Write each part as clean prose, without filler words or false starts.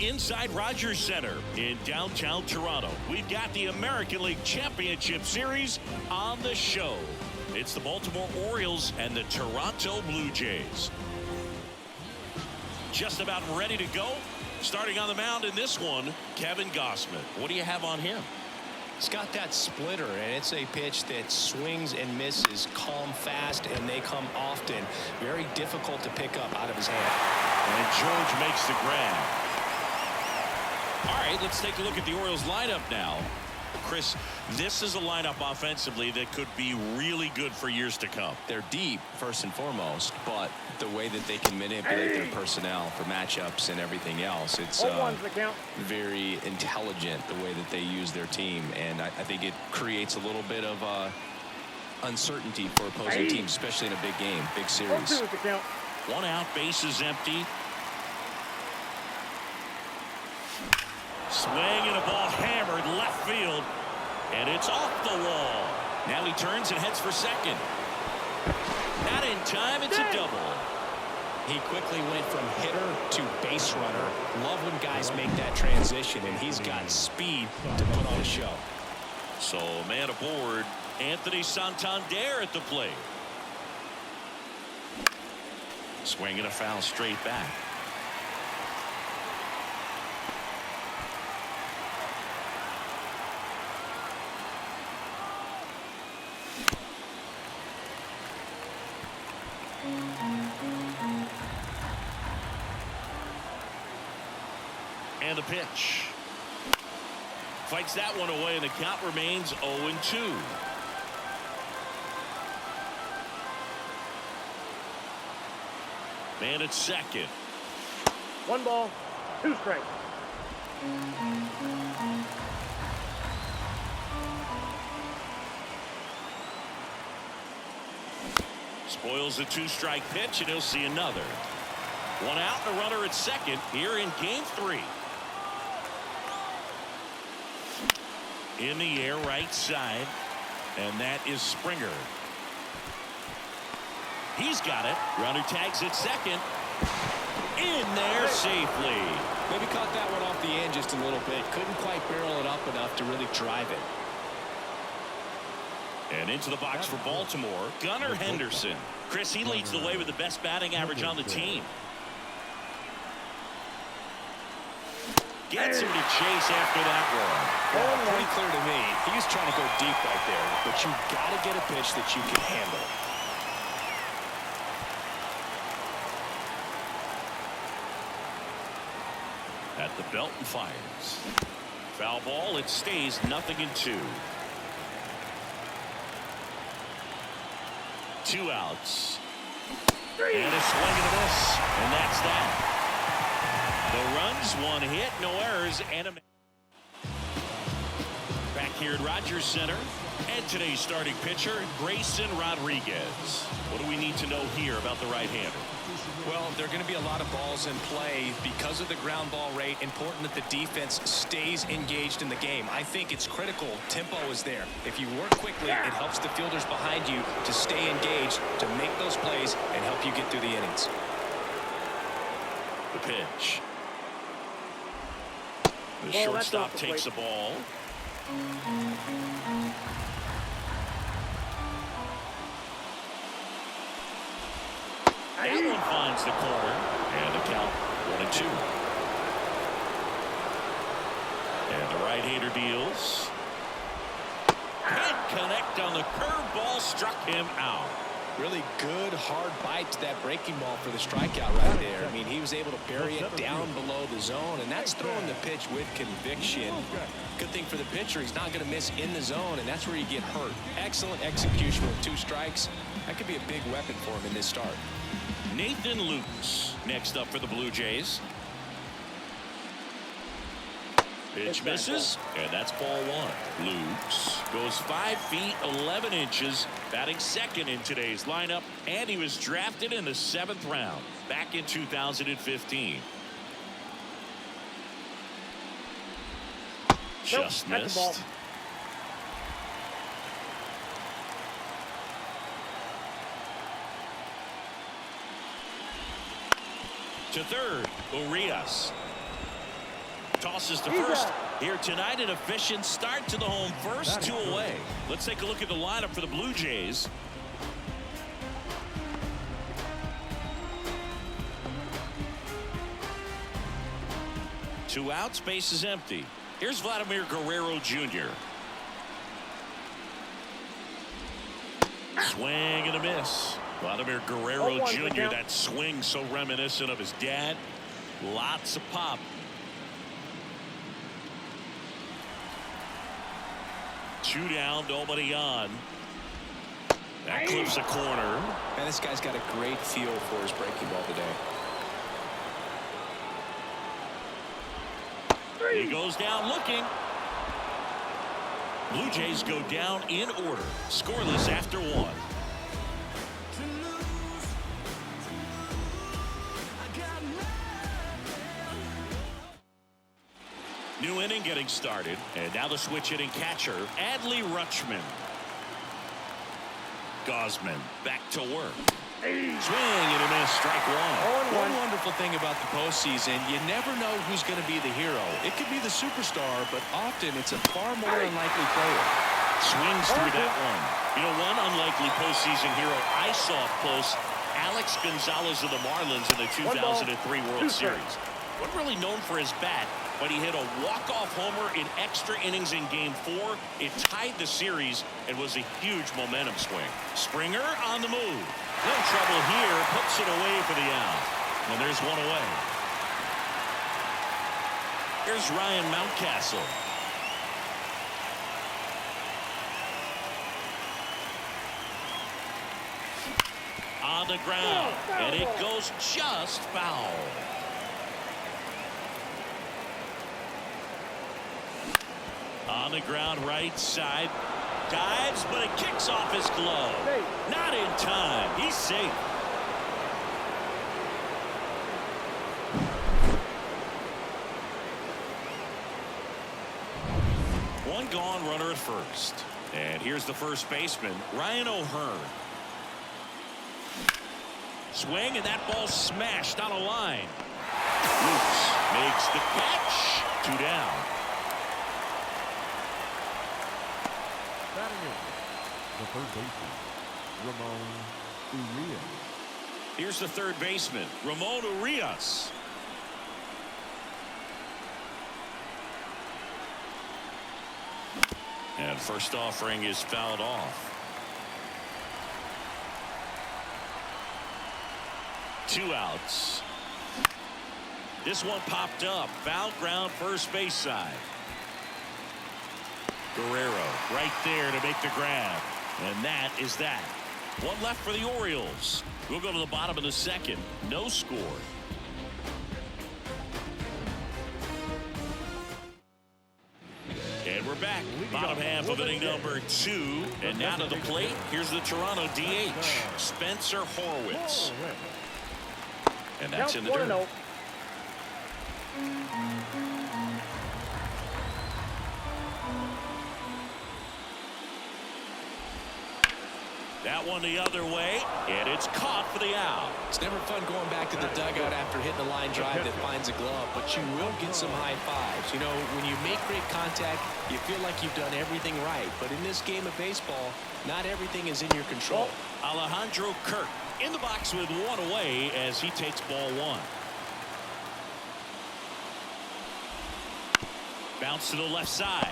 inside Rogers Center in downtown Toronto. We've got the American League Championship Series on the show. It's the Baltimore Orioles and the Toronto Blue Jays. Just about ready to go. Starting on the mound in this one, Kevin Gausman. What do you have on him? He's got that splitter, and it's a pitch that swings and misses, calm, fast, and they come often. Very difficult to pick up out of his hand. And George makes the grab. All right, let's take a look at the Orioles lineup now. Chris, this is a lineup offensively that could be really good for years to come. They're deep, first and foremost, but the way that they can manipulate their personnel for matchups and everything else, it's very intelligent the way that they use their team, and I think it creates a little bit of uncertainty for opposing teams, especially in a big game, big series. 1 out, base is empty. Swing and a ball hammered left field, and it's off the wall. Now he turns and heads for second. Not in time. It's a double. He quickly went from hitter to base runner. Love when guys make that transition, and he's got speed to put on a show. So man aboard, Anthony Santander at the plate. Swing and a foul straight back. And the pitch. Fights that one away, and the count remains 0-2. Man at second. 1 ball, 2 strikes. Spoils a 2-strike pitch, and he'll see another. 1 out and a runner at second here in game 3. In the air, right side, and that is Springer. He's got it. Runner tags at second. In there safely. Maybe caught that one off the end just a little bit. Couldn't quite barrel it up enough to really drive it. And into the box for Baltimore, Gunnar Henderson. Chris, he leads the way with the best batting average on the team. Gets him to chase after that one. Well, pretty clear to me. He's trying to go deep right there, but you got to get a pitch that you can handle. At the belt and fires. Foul ball. It stays 0-2. 2 outs. And a swing and a miss. And that's that. The runs, 1 hit, no errors, and a... Back here at Rogers Center, and today's starting pitcher, Grayson Rodriguez. What do we need to know here about the right-hander? Well, there are going to be a lot of balls in play because of the ground ball rate. Important that the defense stays engaged in the game. I think it's critical. Tempo is there. If you work quickly, it helps the fielders behind you to stay engaged, to make those plays, and help you get through the innings. The pitch. The shortstop takes the ball. That one finds the corner. And the count 1-2. And the right-hander deals. Can't connect on the curveball. Struck him out. Really good, hard bite to that breaking ball for the strikeout right there. I mean, he was able to bury it down below the zone, and that's throwing the pitch with conviction. Good thing for the pitcher, he's not going to miss in the zone, and that's where you get hurt. Excellent execution with 2 strikes. That could be a big weapon for him in this start. Nathan Lukes next up for the Blue Jays. Pitch misses, and that's ball 1. Lukes goes 5 feet 11 inches, batting second in today's lineup, and he was drafted in the 7th round back in 2015. Just missed. To third, Urias. Tosses to first. Here tonight, an efficient start to the home first, 2 away. Let's take a look at the lineup for the Blue Jays. Two outs, base is empty. Here's Vladimir Guerrero Jr. Swing and a miss. Vladimir Guerrero Jr. That swing so reminiscent of his dad. Lots of pop. Two down, nobody on. That clips a corner. And this guy's got a great feel for his breaking ball today. He goes down looking. Blue Jays go down in order. Scoreless after 1. New inning getting started. And now the switch hitting catcher, Adley Rutschman. Gosman back to work. Swing and a miss, strike 1. One wonderful thing about the postseason, you never know who's going to be the hero. It could be the superstar, but often it's a far more unlikely player. Swings through that one. You know, one unlikely postseason hero I saw up close, Alex Gonzalez of the Marlins in the 2003 World Series. Wasn't really known for his bat, but he hit a walk-off homer in extra innings in Game 4. It tied the series and was a huge momentum swing. Springer on the move. No trouble here. Puts it away for the out. And there's one away. Here's Ryan Mountcastle. On the ground. And it goes just foul. On the ground, right side. Dives, but it kicks off his glove. Not in time. He's safe. One gone, runner at first. And here's the first baseman, Ryan O'Hearn. Swing, and that ball smashed on a line. Luke makes the catch. 2 down. The third baseman, Ramon Urias. Here's the third baseman, Ramon Urias. And first offering is fouled off. 2 outs. This one popped up. Foul ground, first base side. Guerrero right there to make the grab. And that is that. One left for the Orioles. We'll go to the bottom of the second. No score. And we're back. Bottom half of inning number 2. And now to the plate. Here's the Toronto DH, Spencer Horwitz. And that's in the dirt. That one the other way, and it's caught for the out. It's never fun going back to the dugout after hitting a line drive that finds a glove, but you will get some high fives. You know, when you make great contact, you feel like you've done everything right. But in this game of baseball, not everything is in your control. Alejandro Kirk in the box with one away as he takes ball 1. Bounce to the left side.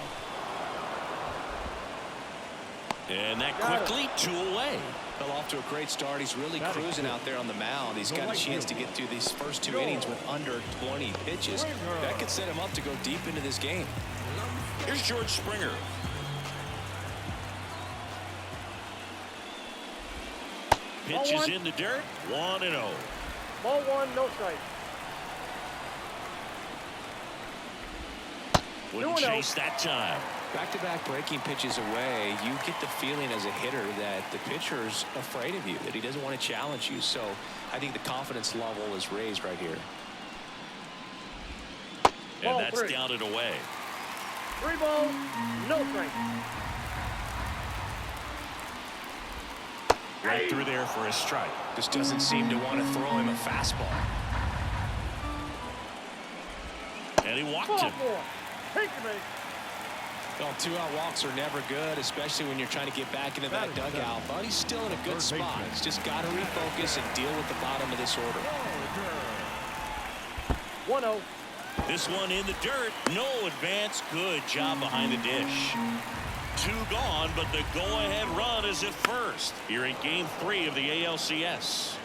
And that quickly 2 away. Fell off to a great start. He's really cruising out there on the mound. He's got a chance to get through these first 2 innings with under 20 pitches. That could set him up to go deep into this game. Here's George Springer. Pitch is in the dirt. 1-0. Ball 1, no strike. Wouldn't chase that time. Back-to-back breaking pitches away, you get the feeling as a hitter that the pitcher's afraid of you, that he doesn't want to challenge you. So I think the confidence level is raised right here. And that's down and away. 3 balls, no strike. Right through there for a strike. Just doesn't seem to want to throw him a fastball. And he walked Ball him. 4. Take him, mate. Well, 2-out walks are never good, especially when you're trying to get back into that dugout. But he's still in a good spot. He's just got to refocus and deal with the bottom of this order. 1-0. This one in the dirt. No advance. Good job behind the dish. 2 gone, but the go-ahead run is at first here in Game 3 of the ALCS.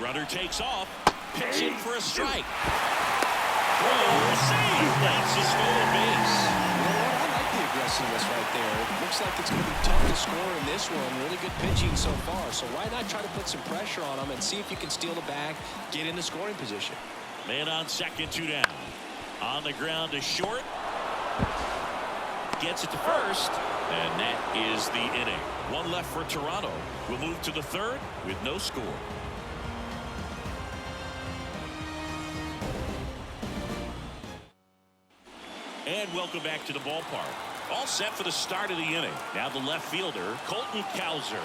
Runner takes off. Pitching for a strike. Throw, save. That's a stolen base. I like the aggressiveness right there. It looks like it's going to be tough to score in this one. Really good pitching so far. So why not try to put some pressure on him and see if you can steal the bag, get in the scoring position. Man on second, 2 down. On the ground to short. Gets it to first. And that is the inning. 1 left for Toronto. We'll move to the 3rd with no score. And welcome back to the ballpark. All set for the start of the inning. Now the left fielder, Colton Cowser.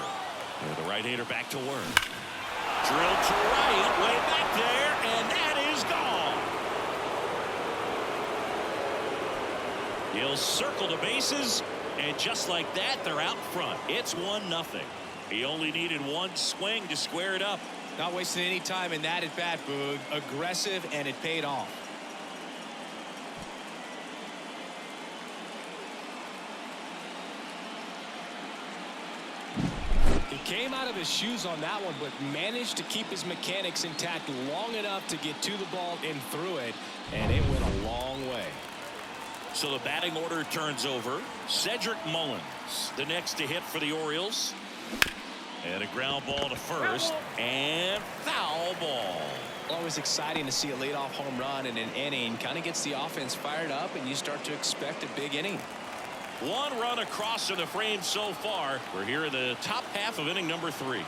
And the right-hander back to work. Drilled to right, way back there, and that is gone. He'll circle the bases, and just like that, they're out front. It's 1-0. He only needed 1 swing to square it up. Not wasting any time in that at bat, Boog. Aggressive, and it paid off. He came out of his shoes on that one, but managed to keep his mechanics intact long enough to get to the ball and through it, and it went a long way. So the batting order turns over. Cedric Mullins, the next to hit for the Orioles. And a ground ball to first, and foul ball. Always exciting to see a leadoff home run in an inning. Kind of gets the offense fired up, and you start to expect a big inning. 1 run across in the frame so far. We're here in the top half of inning number 3.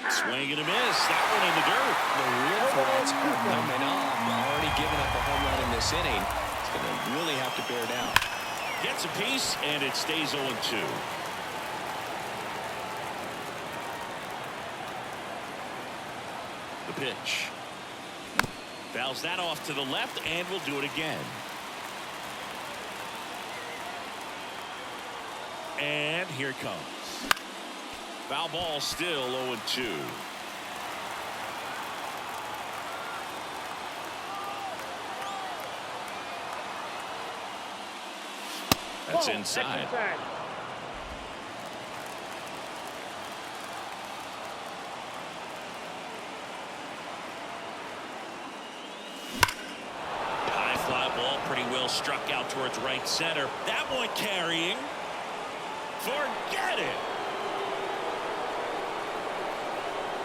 Swing and a miss. That one in the dirt. The real threats are coming up. Already giving up a home run in this inning. It's going to really have to bear down. Gets a piece, and it stays 0-2. The pitch. Fouls that off to the left, and we'll do it again. And here it comes. Foul ball, still 0-2. That's inside. High fly ball, pretty well struck out towards right center. That one carrying. Forget it.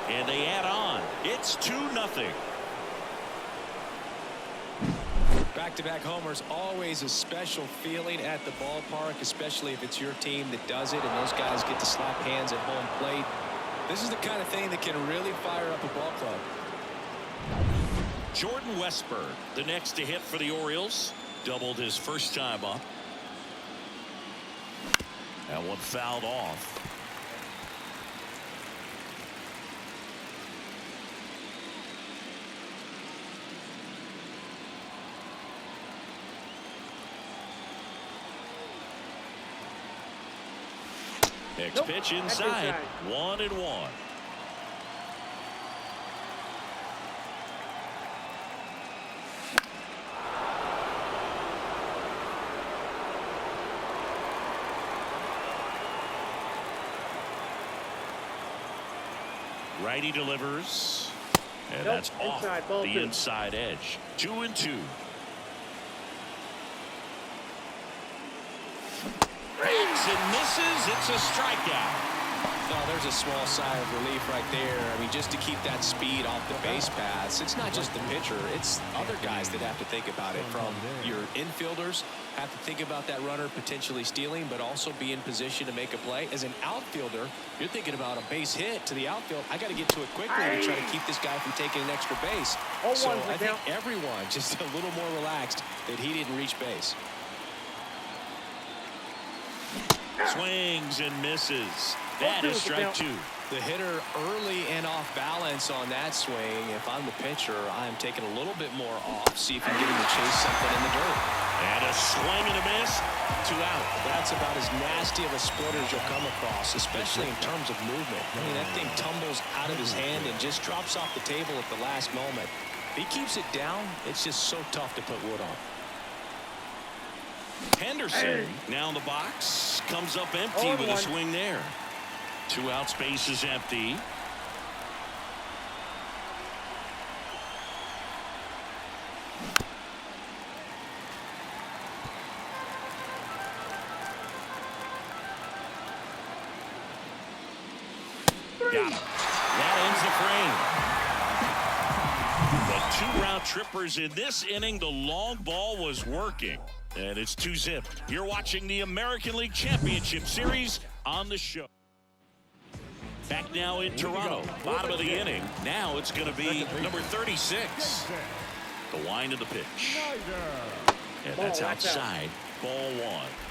And they add on. It's 2-0. Back-to-back homers, always a special feeling at the ballpark, especially if it's your team that does it and those guys get to slap hands at home plate. This is the kind of thing that can really fire up a ball club. Jordan Westburg, the next to hit for the Orioles. Doubled his first time up. That one fouled off. Next pitch inside. 1-1. Righty delivers, and that's off the inside edge. 2-2. Backs and misses. It's a strikeout. Oh, there's a small sigh of relief right there. I mean, just to keep that speed off the base paths. It's not just the pitcher. It's other guys that have to think about it. From your infielders have to think about that runner potentially stealing, but also be in position to make a play. As an outfielder, you're thinking about a base hit to the outfield. I got to get to it quickly to try to keep this guy from taking an extra base. So I think everyone just a little more relaxed that he didn't reach base. Swings and misses. That is strike 2. The hitter early and off balance on that swing. If I'm the pitcher, I'm taking a little bit more off. See if I can get him to chase something in the dirt. And a swing and a miss. 2 out. That's about as nasty of a splitter as you'll come across, especially in terms of movement. I mean, that thing tumbles out of his hand and just drops off the table at the last moment. If he keeps it down, it's just so tough to put wood on. Henderson now in the box. Comes up empty with a swing there. 2 out, space is empty. Got him. That ends the frame. The 2-round trippers in this inning. The long ball was working. And it's 2-zip. You're watching the American League Championship Series on the show. Back now in Toronto. Bottom of the inning. Now it's going to be number 36. The wind of the pitch. And that's outside. Ball 1.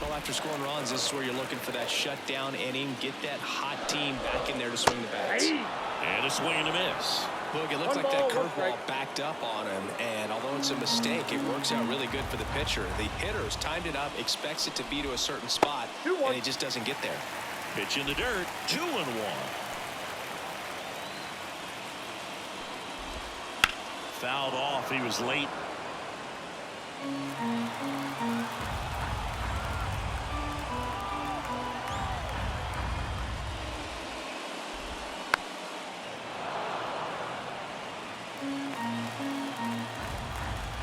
Well, after scoring runs, this is where you're looking for that shutdown inning. Get that hot team back in there to swing the bats. And a swing and a miss. Look, it looks like that curveball backed up on him, and although it's a mistake, it works out really good for the pitcher. The hitter's timed it up, expects it to be to a certain spot, and he just doesn't get there. Pitch in the dirt. 2-1. Fouled off. He was late.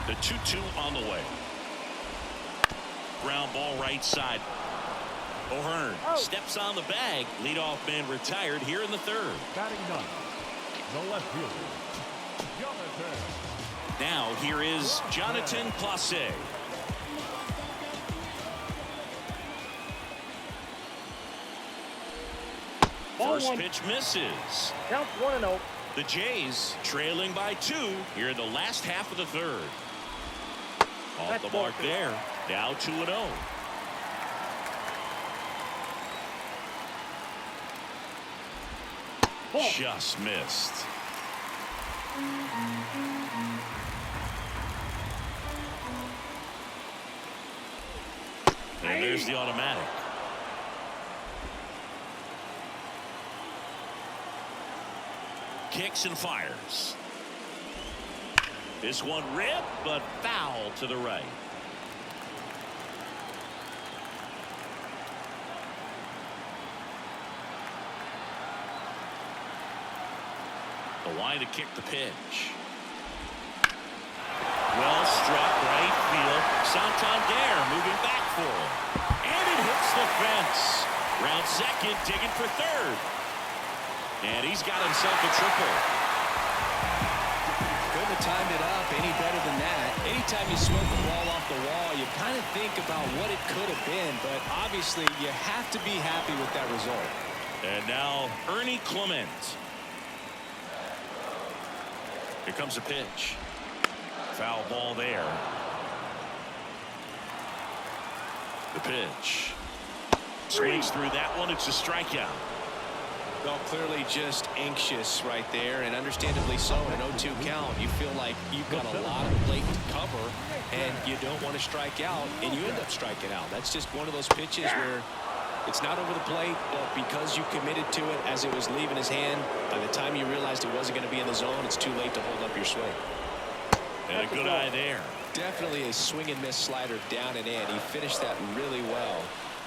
The 2-2 on the way. Ground ball right side. O'Hearn steps on the bag. Leadoff man retired here in the 3rd. Batting ninth, the left fielder, Jonathan. Now here is Jonathan Place. First pitch misses. Count 1-0. The Jays trailing by 2 here in the last half of the 3rd. Off the mark there. Now 2-0. Just missed. And there's the automatic. Kicks and fires. This one ripped, but foul to the right. The line to kick the pitch. Well struck right field. Santander moving back for him. And it hits the fence. Round second, digging for 3rd. And he's got himself a triple. Couldn't have timed it up any better than that. Anytime you smoke the ball off the wall, you kind of think about what it could have been, but obviously you have to be happy with that result. And now Ernie Clement. Here comes a pitch. Foul ball there. The pitch. Swings through that one. It's a strikeout. Well, clearly just anxious right there, and understandably so. An 0-2 count, you feel like you've got a lot of plate to cover, and you don't want to strike out, and you end up striking out. That's just one of those pitches where it's not over the plate, but because you committed to it as it was leaving his hand, by the time you realized it wasn't going to be in the zone, it's too late to hold up your swing. And a good eye there. Definitely a swing and miss slider down and in. He finished that really well.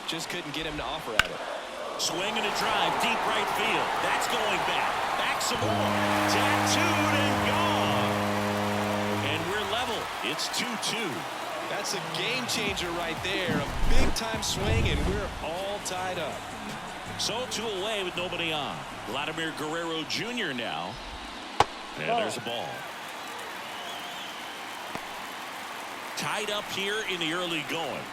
Just couldn't get him to offer at it. Swing and a drive, deep right field. That's going back. Back some more. Tattooed and gone. And we're level. It's 2-2. That's a game changer right there. A big time swing, and we're all tied up. So 2 away with nobody on. Vladimir Guerrero Jr. now. And there's a ball. Tied up here in the early going.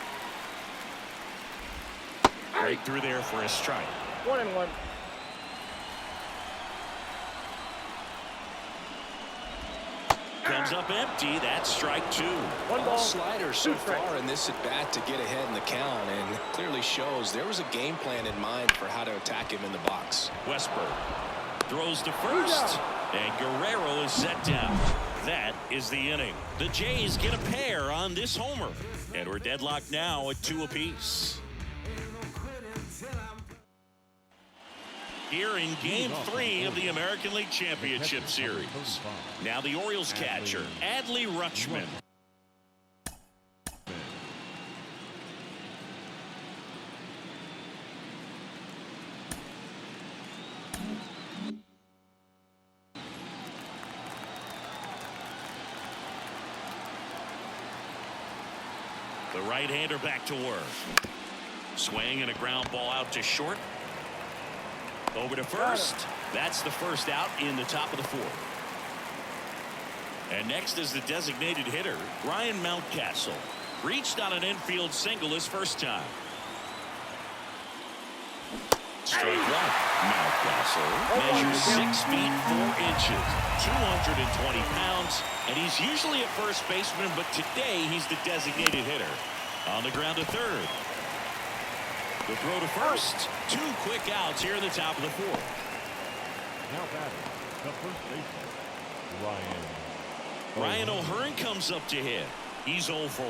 Right through there for a strike. 1-1. Comes up empty. That's strike two. One All ball. sliders so Two strikes. far in this at bat to get ahead in the count, and clearly shows there was a game plan in mind for how to attack him in the box. Westberg throws to first, and Guerrero is set down. That is the inning. The Jays get a pair on this homer, and we're deadlocked now at 2 apiece. Here in Game 3 of the American League Championship Series. Now the Orioles catcher, Adley Rutschman. The right-hander back to work. Swing and a ground ball out to short. Over to first. That's the first out in the top of the 4th. And next is the designated hitter, Ryan Mountcastle. Reached on an infield single his first time. Strike one. Mountcastle measures 6 feet 4 inches, 220 pounds, and he's usually a first baseman, but today he's the designated hitter. On the ground to third. The throw to first. 2 quick outs here in the top of the 4th. Now batting, the first baseman, Ryan O'Hearn comes up to hit. He's 0 for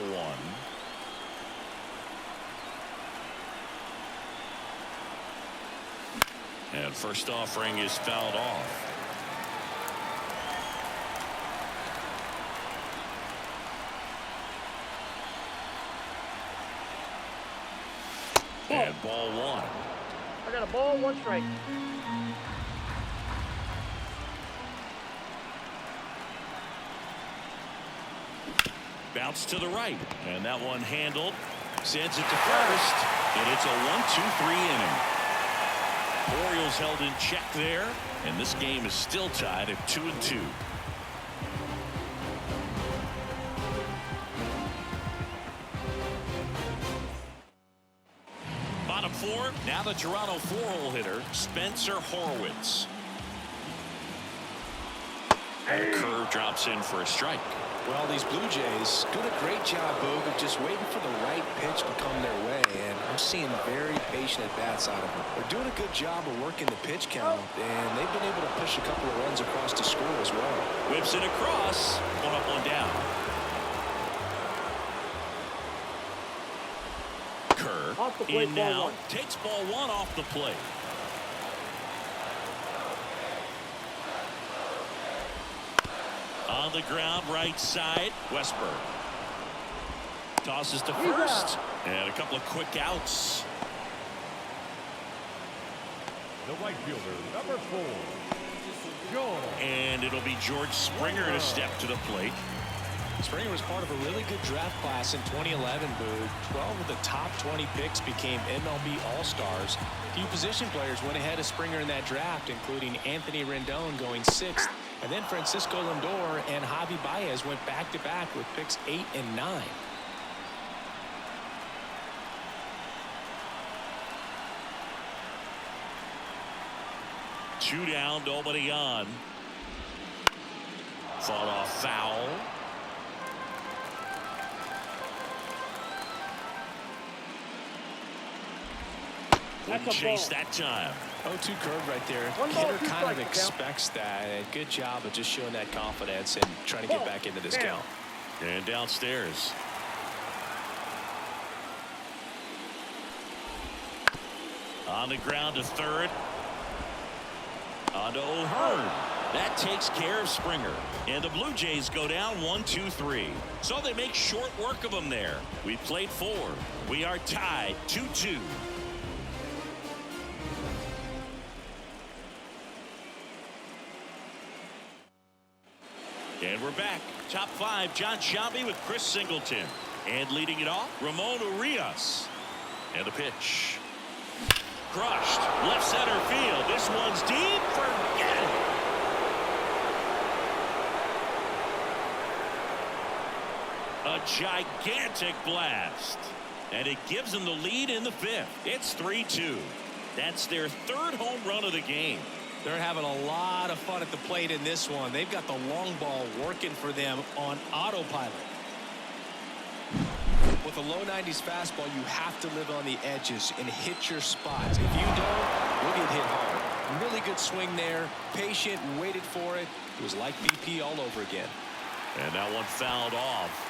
1. And first offering is fouled off. And ball 1. I got a ball, 1 strike. Bounce to the right, and that one handled. Sends it to first, and it's a 1-2-3 inning. Orioles held in check there, and this game is still tied at 2-2. Bottom 4, now the Toronto 4-hole hitter, Spencer Horwitz. And the curve drops in for a strike. Well, these Blue Jays doing a great job, Boog, of just waiting for the right pitch to come their way, and I'm seeing very patient at-bats out of them. They're doing a good job of working the pitch count, and they've been able to push a couple of runs across to score as well. Whips it across, 1 up, 1 down. Kerr Off the plate, in ball now, 1. takes ball 1 off the plate. On the ground, right side, Westberg. Tosses to first, and a couple of quick outs. the right fielder, number 4, George. And it'll be George Springer to step to the plate. Springer was part of a really good draft class in 2011, Boo. 12 of the top 20 picks became MLB All-Stars. Few position players went ahead of Springer in that draft, including Anthony Rendon going 6th. And then Francisco Lindor and Javi Baez went back-to-back with picks 8 and 9. Two down, nobody on. Fought off foul. Wouldn't chase that time. 0-2 curve right there. One ball, Hitter 2 kind of strikes, count. expects that. Good job of just showing that confidence and trying to get back into this count. And downstairs. On the ground to third. On to O'Hearn. That takes care of Springer. And the Blue Jays go down 1-2-3. So they make short work of them there. We played 4. We are tied 2-2. And we're back. Top 5, John Shelby with Chris Singleton. And leading it off, Ramon Urias. And the pitch. Crushed. Left center field. This one's deep. Forget it. A gigantic blast. And it gives them the lead in the 5th. It's 3-2. That's their 3rd home run of the game. They're having a lot of fun at the plate in this one. They've got the long ball working for them on autopilot. With a low 90s fastball, you have to live on the edges and hit your spots. If you don't, you'll get hit hard. Really good swing there. Patient, waited for it. It was like BP all over again. And that one fouled off.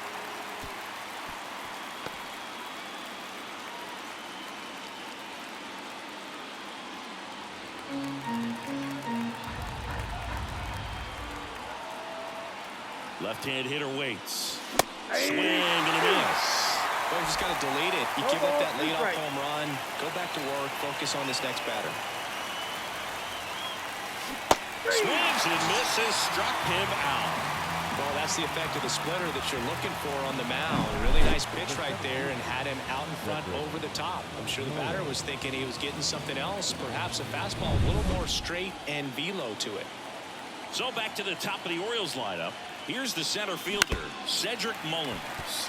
Left-hand hitter waits. Swing and a miss. Well, you just got to delete it. You give up that leadoff home run. Go back to work. Focus on this next batter. Swings and misses. Struck him out. Well, that's the effect of the splitter that you're looking for on the mound. Really nice pitch right there and had him out in front over the top. I'm sure the batter was thinking he was getting something else, perhaps a fastball a little more straight and velo to it. So back to the top of the Orioles lineup. Here's the center fielder, Cedric Mullins.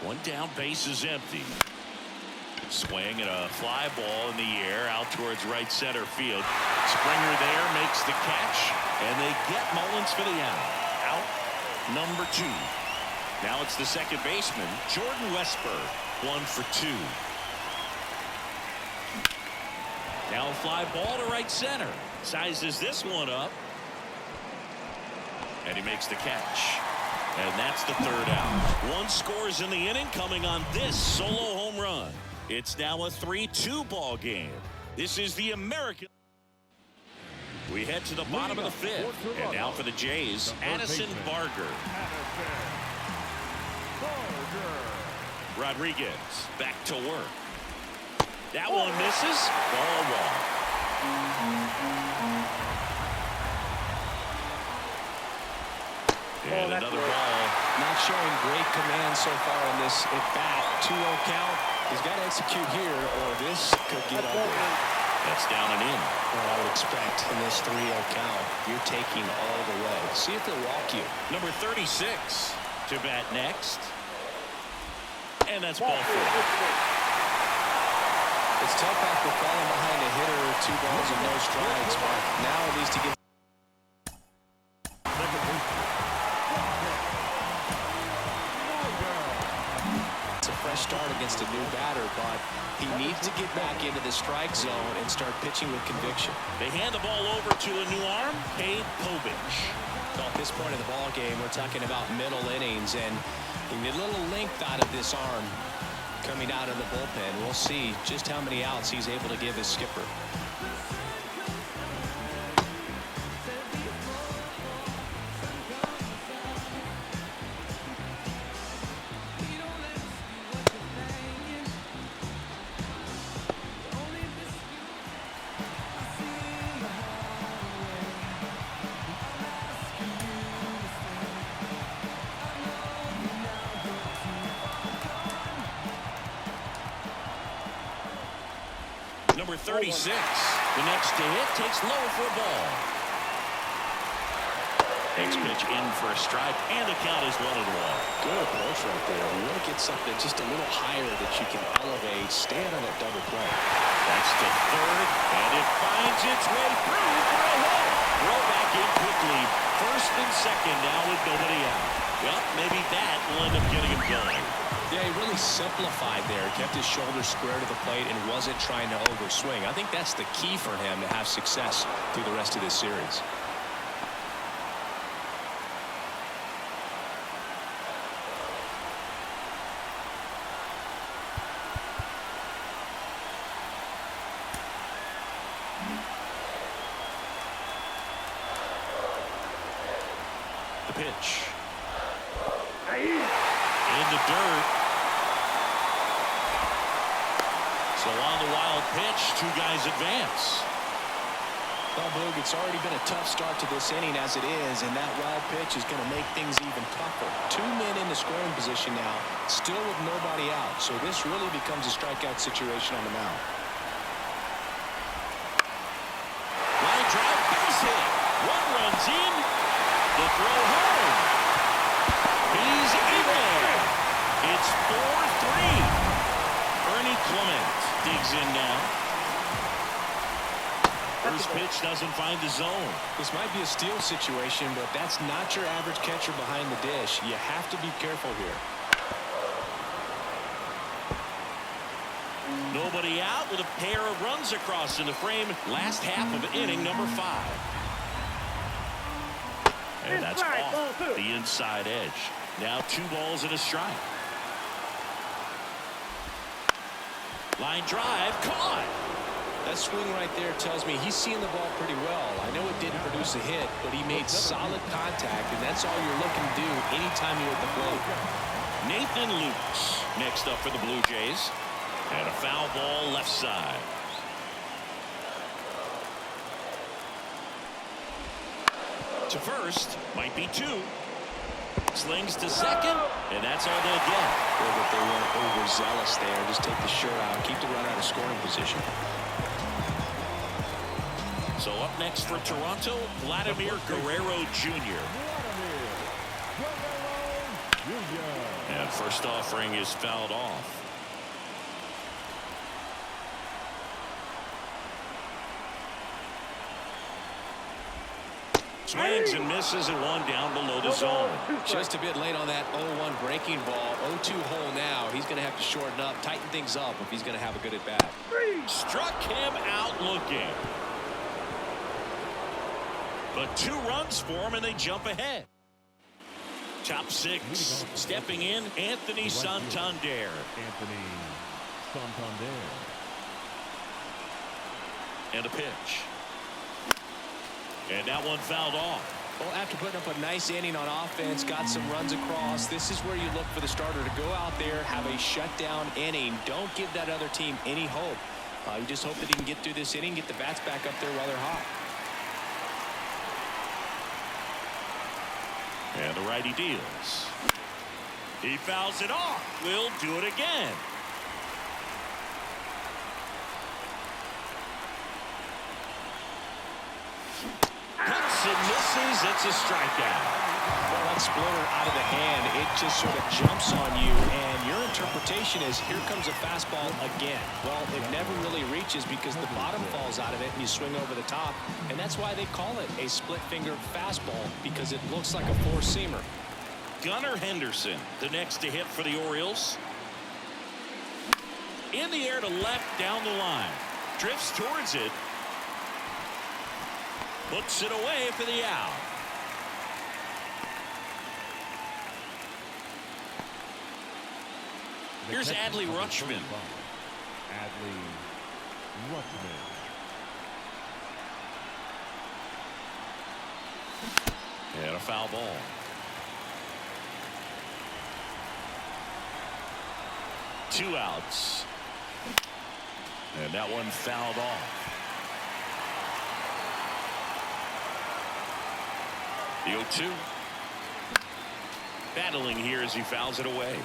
One down, base is empty. Swing and a fly ball in the air out towards right center field. Springer there makes the catch, and they get Mullins for the out. Out number 2. Now it's the second baseman, Jordan Westburg, 1 for 2. Now a fly ball to right center. Sizes this one up. And he makes the catch. And that's the third out. 1 scores in the inning coming on this solo home run. It's now a 3-2 ball game. This is the American. We head to the bottom of the 5th. And now for the Jays, Addison Barger. Rodriguez back to work. That one misses. Ball 1. And another ball. Not showing great command so far in this at bat. 2-0 count. He's got to execute here or this could get ugly. That's down and in. Well, I would expect in this 3-0 count, you're taking all the way. See if they'll walk you. Number 36 to bat next. And that's ball 4. It's tough after falling behind a hitter, 2 balls and no strikes, but now at least he gets. It's a fresh start against a new batter, but he needs to get back into the strike zone and start pitching with conviction. They hand the ball over to a new arm, Cade Povich. So at this point in the ball game, we're talking about middle innings, and you need a little length out of this arm coming out of the bullpen. We'll see just how many outs he's able to give his skipper. Number 36, the next to hit, takes low for a ball. Next pitch in for a strike, and the count is 1-1. Good approach right there. You want to get something just a little higher that you can elevate, stand on that double play. That's to third, and it finds its way through for a hit. Throw back in quickly. First and second now with nobody out. Well, maybe that will end up getting him going. Yeah, he really simplified there. Kept his shoulders square to the plate and wasn't trying to overswing. I think that's the key for him to have success through the rest of this series. The pitch. In the dirt. So on the wild pitch, 2 guys advance. Well, Boog, it's already been a tough start to this inning as it is, and that wild pitch is going to make things even tougher. 2 men in the scoring position now, still with nobody out. So this really becomes a strikeout situation on the mound. Line drive, base hit. 1 runs in, The throw home. He's in there. It's 4-3. Ernie Clement digs in now. First pitch doesn't find the zone. This might be a steal situation, but that's not your average catcher behind the dish. You have to be careful here. Nobody out with a pair of runs across in the frame. Last half of inning number 5. And that's off the inside edge. Now 2 balls and a strike. Line drive caught. That swing right there tells me he's seeing the ball pretty well. I know it didn't produce a hit, but he made solid contact, and that's all you're looking to do anytime you're at the plate. Nathan Lukes next up for the Blue Jays. And a foul ball left side. To first, might be 2. Slings to second, and that's all they'll get. Well, but they weren't overzealous there. Just take the shirt out, keep the runner out of scoring position. So up next for Toronto, Vladimir Guerrero Jr. And first offering is fouled off. Swings and misses and 1 down below the zone. Just a bit late on that 0-1 breaking ball. 0-2 hole now. He's going to have to shorten up, tighten things up if he's going to have a good at bat. Struck him out looking. But 2 runs for him and they jump ahead. Top 6 stepping in, Anthony Santander. And a pitch. And that one fouled off. Well, after putting up a nice inning on offense, got some runs across, this is where you look for the starter to go out there, have a shutdown inning. Don't give that other team any hope. You just hope that he can get through this inning, get the bats back up there while they're hot. And the righty deals. He fouls it off. Will do it again. Cuts and misses. It's a strikeout. Well, that splitter out of the hand, it just sort of jumps on you, and your interpretation is here comes a fastball again. Well, it never really reaches because the bottom falls out of it and you swing over the top, and that's why they call it a split-fingered fastball, because it looks like a four-seamer. Gunnar Henderson, the next to hit for the Orioles. In the air to left down the line. Drifts towards it. Puts it away for the out. Here's Adley Rutschman. And a foul ball. Two outs. And that one fouled off. The 0-2. Battling here as he fouls it away.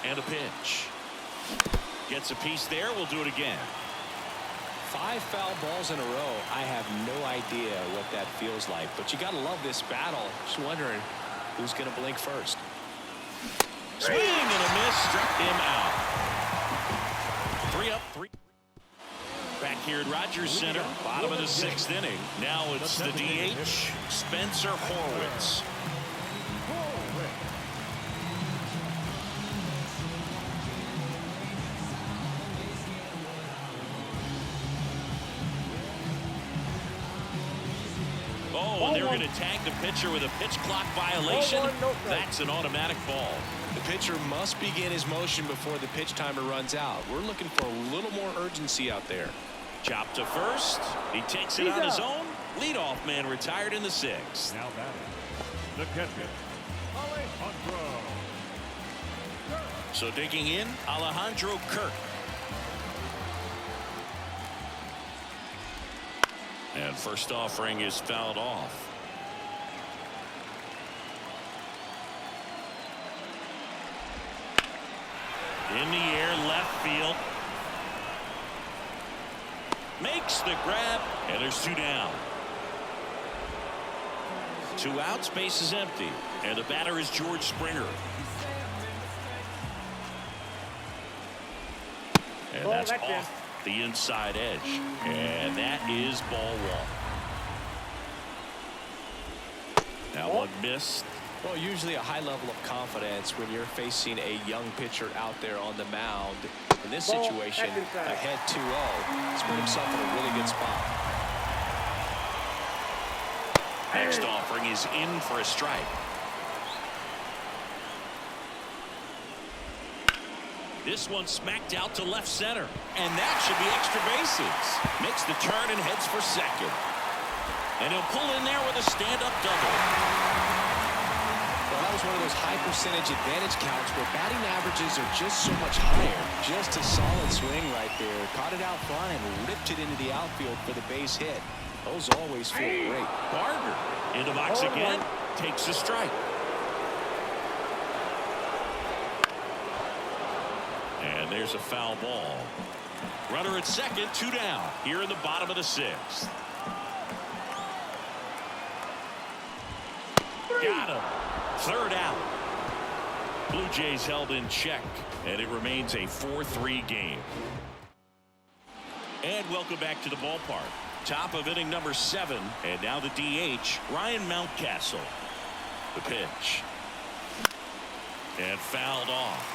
And a pitch. Gets a piece there. We'll do it again. 5 foul balls in a row. I have no idea what that feels like, but you gotta love this battle. Just wondering who's gonna blink first. Swing and a miss, struck him out. 3 up, 3. Back here at Rogers Center, bottom of the 6th inning. Now it's the DH, Spencer Horwitz. Oh, and they're going to tag the pitcher with a pitch clock violation. That's an automatic ball. The pitcher must begin his motion before the pitch timer runs out. We're looking for a little more urgency out there. Chop to first. He takes it on his own. Leadoff man retired in the 6th. Now batting, the catcher, Alejandro. So digging in, Alejandro Kirk. And first offering is fouled off. In the air, left field. Makes the grab, and there's 2 down. 2 outs, base is empty, and the batter is George Springer. And that's off the inside edge, and that is ball 1. Now 1 missed. Well, usually a high level of confidence when you're facing a young pitcher out there on the mound. In this situation, ahead 2-0, he's put himself in a really good spot. Next offering is in for a strike. This one smacked out to left center, and that should be extra bases. Makes the turn and heads for second. And he'll pull in there with a stand-up double. Well, that was one of those high percentage advantage counts where batting averages are just so much higher. Just a solid swing right there. Caught it out front and ripped it into the outfield for the base hit. Those always feel great. Gardner in the box again. Takes a strike. And there's a foul ball. Runner at second, 2 down. Here in the bottom of the 6th. Got him. 3rd out. Blue Jays held in check, and it remains a 4-3 game. And welcome back to the ballpark. Top of inning number 7, and now the DH, Ryan Mountcastle. The pitch. And fouled off.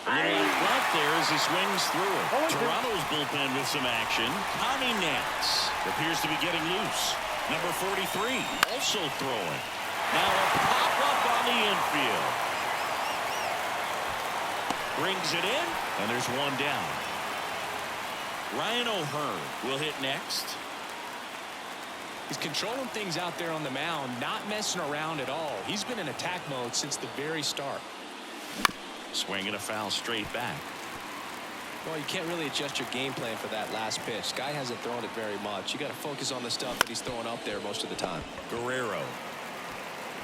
A little out front there as he swings through it. Toronto's bullpen with some action. Tommy Nance appears to be getting loose. Number 43 also throwing. Now a pop-up on the infield. Brings it in, and there's 1 down. Ryan O'Hearn will hit next. He's controlling things out there on the mound, not messing around at all. He's been in attack mode since the very start. Swinging a foul straight back. Well, you can't really adjust your game plan for that last pitch. Guy hasn't thrown it very much. You got to focus on the stuff that he's throwing up there most of the time. Guerrero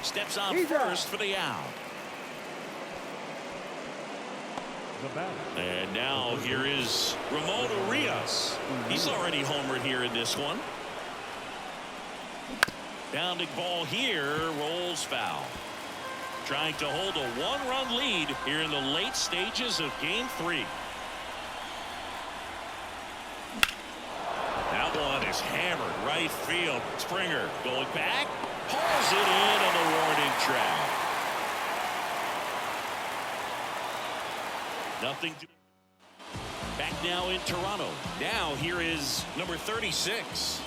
steps on first for the out. And now here is Ramon Urias. He's already homered here in this one. Bounding ball here, rolls foul. Trying to hold a 1-run lead here in the late stages of game 3. That one is hammered right field. Springer going back, hauls it in on the warning track. Nothing to. Back now in Toronto. Now here is number 36.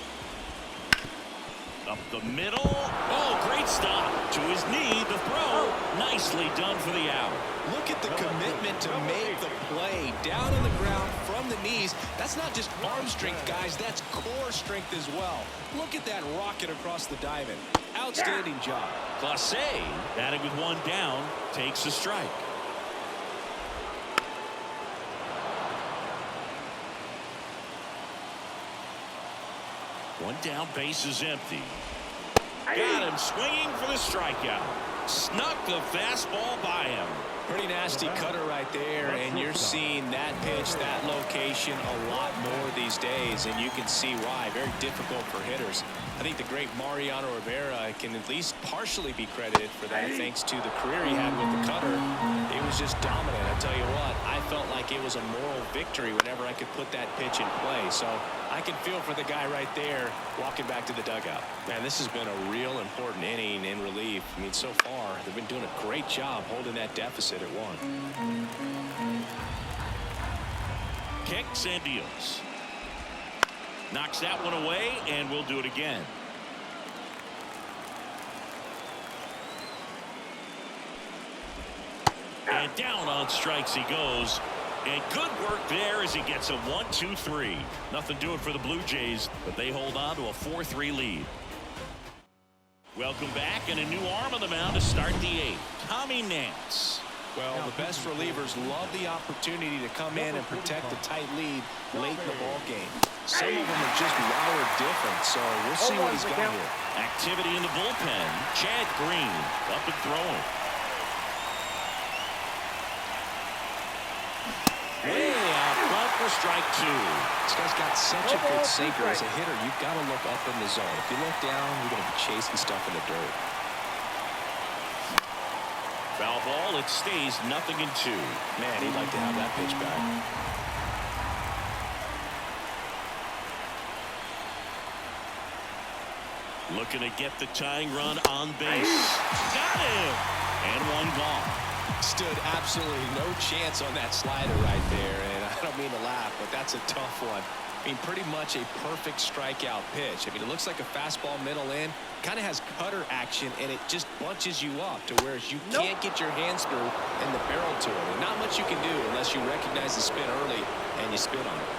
Up the middle. Oh, great stop. To his knee, the throw. Nicely done for the out. Look at the commitment to make the play. Down on the ground from the knees. That's not just arm strength, guys. That's core strength as well. Look at that rocket across the diamond. Outstanding job. Clase, batting with 1 down, takes a strike. One down, base is empty. Got him swinging for the strikeout. Snuck the fastball by him. Pretty nasty cutter right there, and you're seeing that pitch, that location a lot more these days, and you can see why. Very difficult for hitters. I think the great Mariano Rivera can at least partially be credited for that thanks to the career he had with the cutter. It was just dominant. I tell you what, I felt like it was a moral victory whenever I could put that pitch in play. So I can feel for the guy right there walking back to the dugout. Man, this has been a real important inning in relief. I mean, so far, they've been doing a great job holding that deficit at 1. Kicks and deals. Knocks that one away, and we'll do it again. And down on strikes he goes. And good work there as he gets a 1-2-3. Nothing doing for the Blue Jays, but they hold on to a 4-3 lead. Welcome back, and a new arm on the mound to start the 8th. Tommy Nance. Well, the best relievers love the opportunity to come in and protect a tight lead late in the ball game. Some of them are just wired different, so we'll see what he's got here. Activity in the bullpen. Chad Green up and throwing. Way out front for strike 2. This guy's got such a good sinker. As a hitter, you've got to look up in the zone. If you look down, you're going to be chasing stuff in the dirt. Foul ball. It stays 0-2. Man, he'd like to have that pitch back. Looking to get the tying run on base. Got him! And one gone. Stood absolutely no chance on that slider right there, and I don't mean to laugh, but that's a tough one. I mean, pretty much a perfect strikeout pitch. I mean, it looks like a fastball middle in, kind of has cutter action, and it just bunches you up to where you can't get your hands through and the barrel to it. And not much you can do unless you recognize the spin early and you spin on it.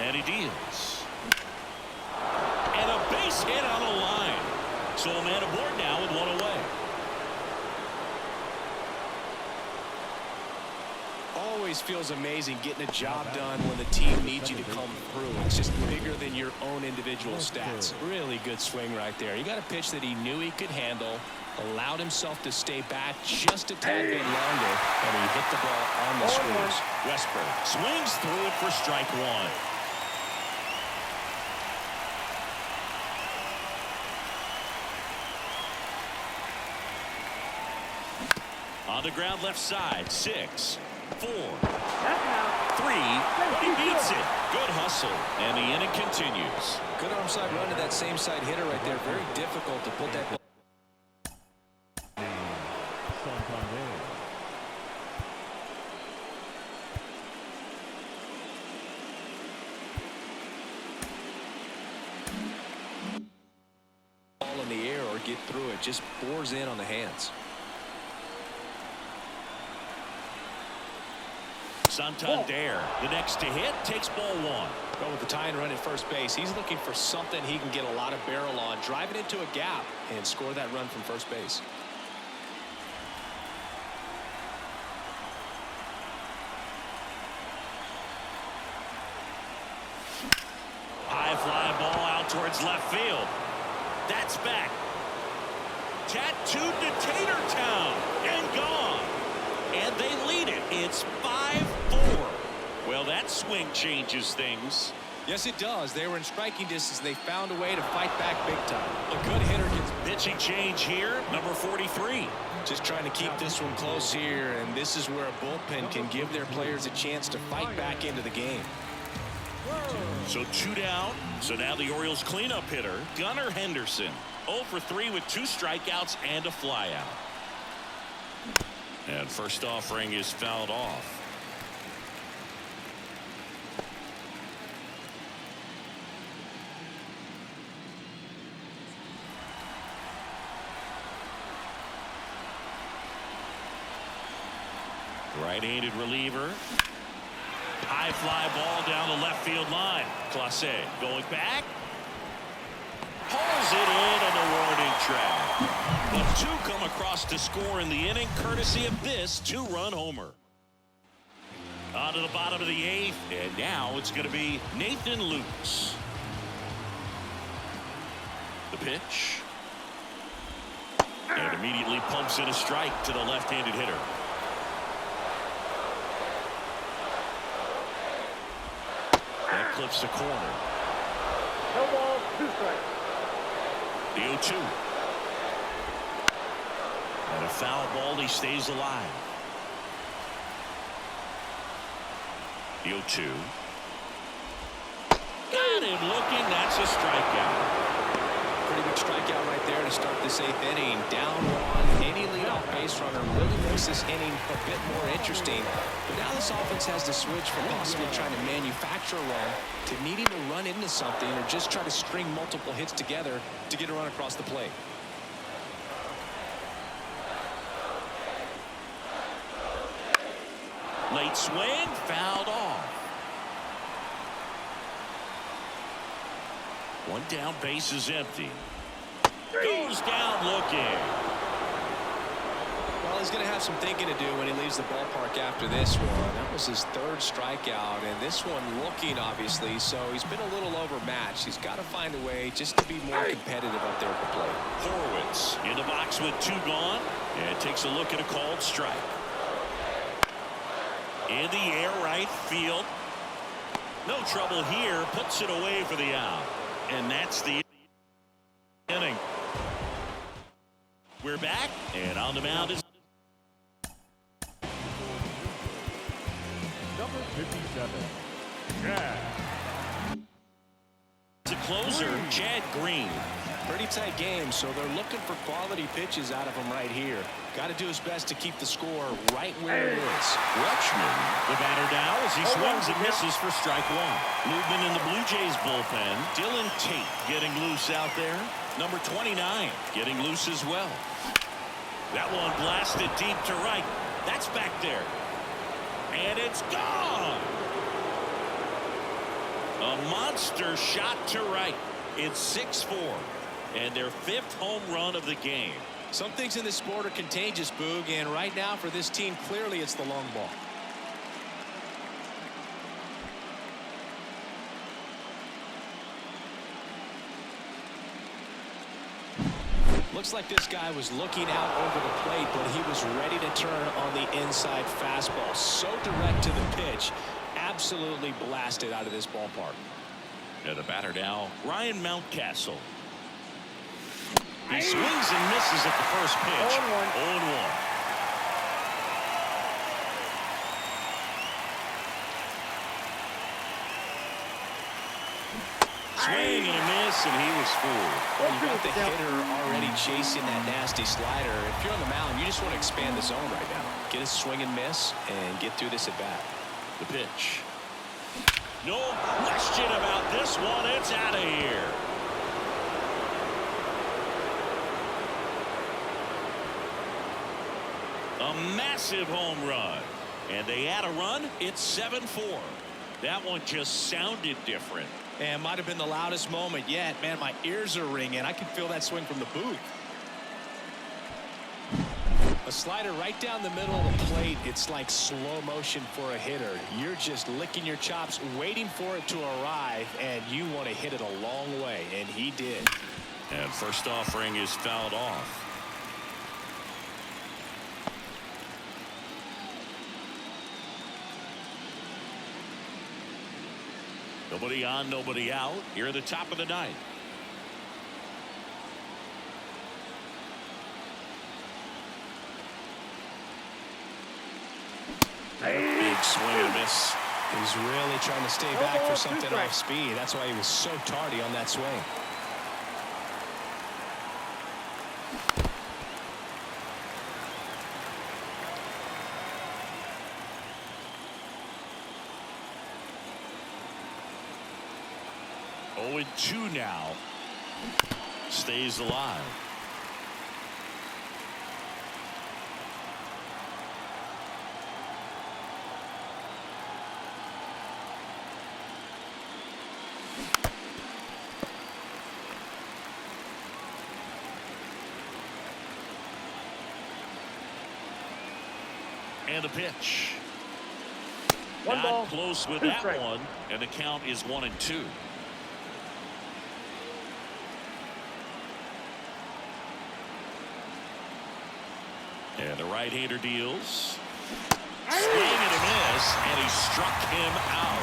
And he deals. And a base hit on the line. So a man aboard now with one away. Always feels amazing getting a job done when the team needs you to come through. It's just bigger than your own individual stats. Really good swing right there. He got a pitch that he knew he could handle, allowed himself to stay back just a tad bit longer, and he hit the ball on the squeeze. Westburg swings through it for strike 1. On the ground left side. 6, 4, 3. He beats it. Good hustle. And the inning continues. Good arm side run to that same side hitter right there. Very difficult to put that ball. Ball in the air or get through it. Just bores in on the hands. Santander, the next to hit, takes ball 1. Well, with the tying run at first base, he's looking for something he can get a lot of barrel on, drive it into a gap, and score that run from first base. High fly ball out towards left field. That's back. Tattooed to Tatertown and gone. And they lead it. It's 5-4. Well, that swing changes things. Yes, it does. They were in striking distance. They found a way to fight back big time. A good hitter gets pitching change here. Number 43. Just trying to keep this one close here, and this is where a bullpen can give their players a chance to fight back into the game. So 2 down. So now the Orioles cleanup hitter, Gunnar Henderson. 0 for 3 with 2 strikeouts and a flyout. And first offering is fouled off. Right-handed reliever. High fly ball down the left field line. Clase going back. Pulls it in on the warning track. But 2 come across to score in the inning, courtesy of this 2-run homer. On to the bottom of the 8th, and now it's going to be Nathan Lukes. The pitch. And immediately pumps in a strike to the left-handed hitter. That clips the corner. No ball, 2 strikes. The 0-2. And a foul ball, he stays alive. The 0-2. Got him looking. That's a strikeout. Pretty good strikeout right there to start this 8th inning. Down 1. Any leadoff base runner really makes this inning a bit more interesting. But now this offense has to switch from possibly trying to manufacture a run to needing to run into something or just try to string multiple hits together to get a run across the plate. Late swing, fouled off. 1 down, base is empty. Goes down looking. Well, he's going to have some thinking to do when he leaves the ballpark after this one. That was his third strikeout, and this one looking, obviously, so he's been a little overmatched. He's got to find a way just to be more competitive up there at the plate. Horowitz in the box with 2 gone, and takes a look at a called strike. In the air, right field. No trouble here. Puts it away for the out. And that's the inning. We're back, and on the mound is Number 57. Chad. the closer, Chad Green. Pretty tight game, so they're looking for quality pitches out of him right here. Got to do his best to keep the score right where it is. Rutschman, the batter now as he swings and misses for strike 1. Movement in the Blue Jays bullpen. Dylan Tate getting loose out there. Number 29 getting loose as well. That one blasted deep to right. That's back there. And it's gone. A monster shot to right. It's 6-4. And their 5th home run of the game. Some things in this sport are contagious, Boog, and right now for this team, clearly it's the long ball. Looks like this guy was looking out over the plate, but he was ready to turn on the inside fastball. So direct to the pitch. Absolutely blasted out of this ballpark. And the batter now, Ryan Mountcastle. He swings and misses at the first pitch. 0-1. Swing and a miss, and he was fooled. Well, you got the hitter already chasing that nasty slider. If you're on the mound, you just want to expand the zone right now. Get a swing and miss and get through this at bat. The pitch. No question about this one. It's out of here. A massive home run. And they add a run. It's 7-4. That one just sounded different. And might have been the loudest moment yet. Man, my ears are ringing. I can feel that swing from the booth. A slider right down the middle of the plate. It's like slow motion for a hitter. You're just licking your chops, waiting for it to arrive, and you want to hit it a long way, and he did. And first offering is fouled off. Nobody on, nobody out. Here at the top of the 9th. Big swing and a miss. He's really trying to stay back for something off speed. That's why he was so tardy on that swing. Oh, 2 now. Stays alive. And the pitch. Not close with that one, and the count is 1-2. And the right-hander deals. Swing and a miss, and he struck him out.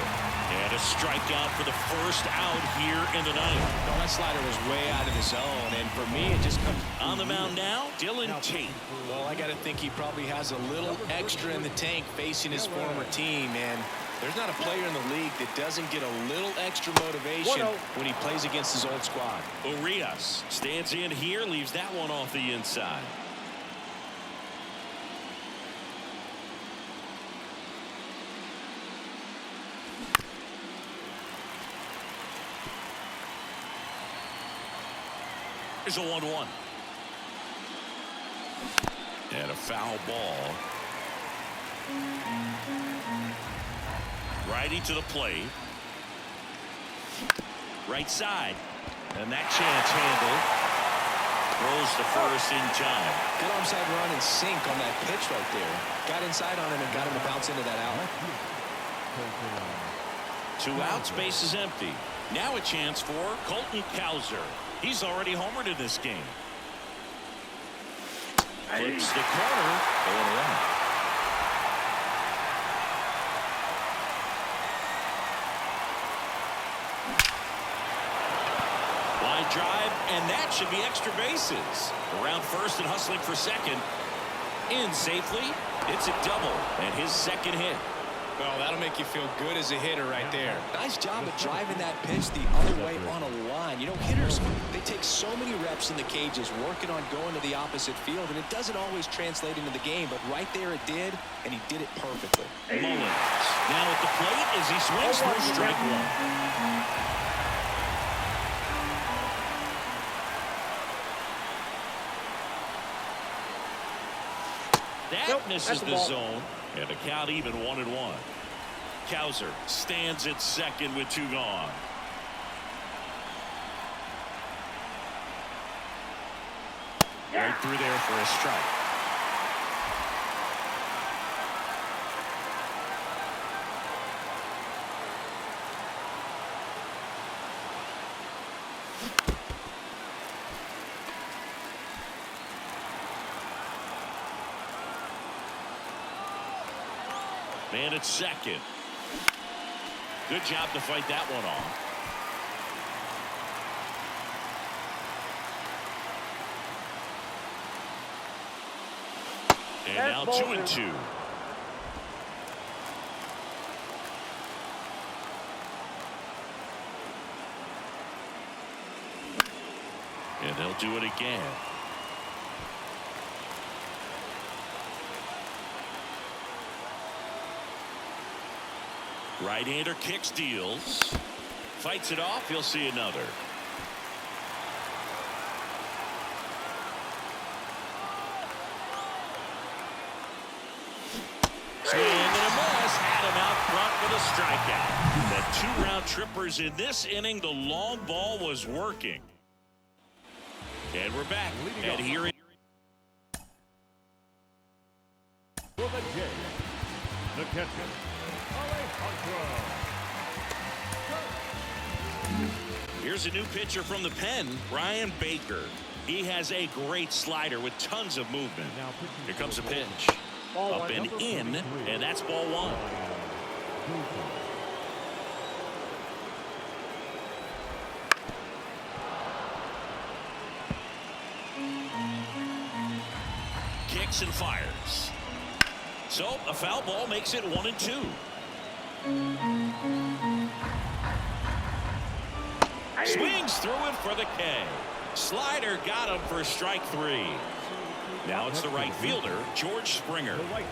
And a strikeout for the first out here in the 9th. Well, that slider was way out of the zone, and for me, it just comes on the mound now. Dylan Tate. Well, I got to think he probably has a little extra in the tank facing his former team, and there's not a player in the league that doesn't get a little extra motivation when he plays against his old squad. Urias stands in here, leaves that one off the inside. There's a 1-1. And a foul ball. Righty to the plate. Right side. And that chance handled. throws to first in time. Good onside run and sink on that pitch right there. Got inside on him and got him to bounce into that out. 2 outs, base is empty. Now a chance for Colton Cowser. He's already homered in this game. Flips the corner, going around. Line drive, and that should be extra bases. Around first and hustling for second. In safely. It's a double, and his second hit. Well, that'll make you feel good as a hitter right there. Nice job of driving that pitch the other way on a line. You know, hitters, they take so many reps in the cages working on going to the opposite field, and it doesn't always translate into the game, but right there it did, and he did it perfectly. Mullins now at the plate as he swings for strike one. That misses the zone, and the count even 1-1. Cowser stands at second with 2 gone. Right through there for a strike. Man at second. Good job to fight that one off. And now 2-2. And they'll do it again. Right-hander kicks, deals. Fights it off. He'll see another. Swing and a miss. Had him out front with a strikeout. The 2-round trippers in this inning. The long ball was working. And we're back. And here it For the Jays, the catcher, Alejandro. Here's a new pitcher from the pen, Brian Baker. He has a great slider with tons of movement. Here comes a pitch. Up and in, and that's ball 1. Kicks and fires. So a foul ball makes it 1-2. Swings through it for the K. Slider got him for strike 3. Now it's the right fielder, George Springer. The right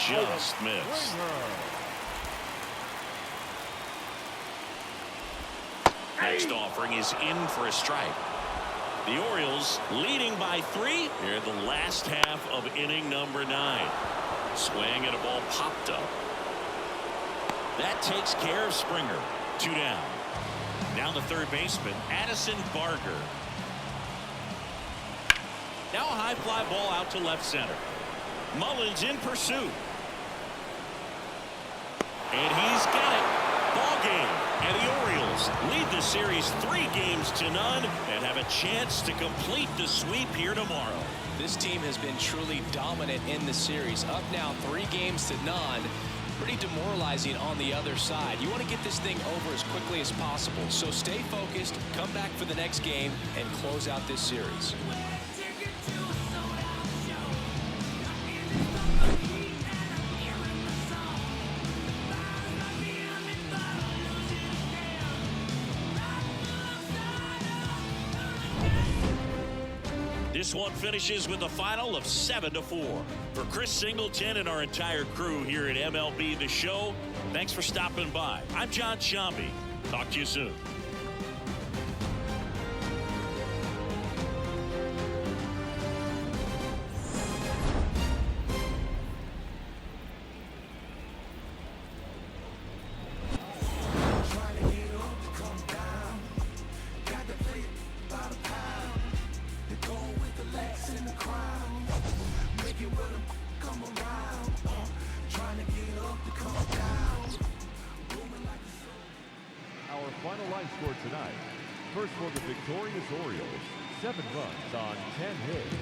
fielder, Just missed. Springer. Next offering is in for a strike. The Orioles leading by 3 here in the last half of inning number 9. Swing and a ball popped up. That takes care of Springer. 2 down. Now the third baseman, Addison Barger. Now a high fly ball out to left center. Mullins in pursuit. And he's got it. Ball game. And the Orioles lead the series 3-0 and have a chance to complete the sweep here tomorrow. This team has been truly dominant in the series. Up now 3-0. Pretty demoralizing on the other side. You want to get this thing over as quickly as possible. So stay focused, come back for the next game, and close out this series. This one finishes with a final of 7-4. For Chris Singleton and our entire crew here at MLB The Show, thanks for stopping by. I'm John Shambi. Talk to you soon. Trying to get up, come down. Got to play it by the pound. tonight. First for the victorious Orioles, 7 runs on 10 hits.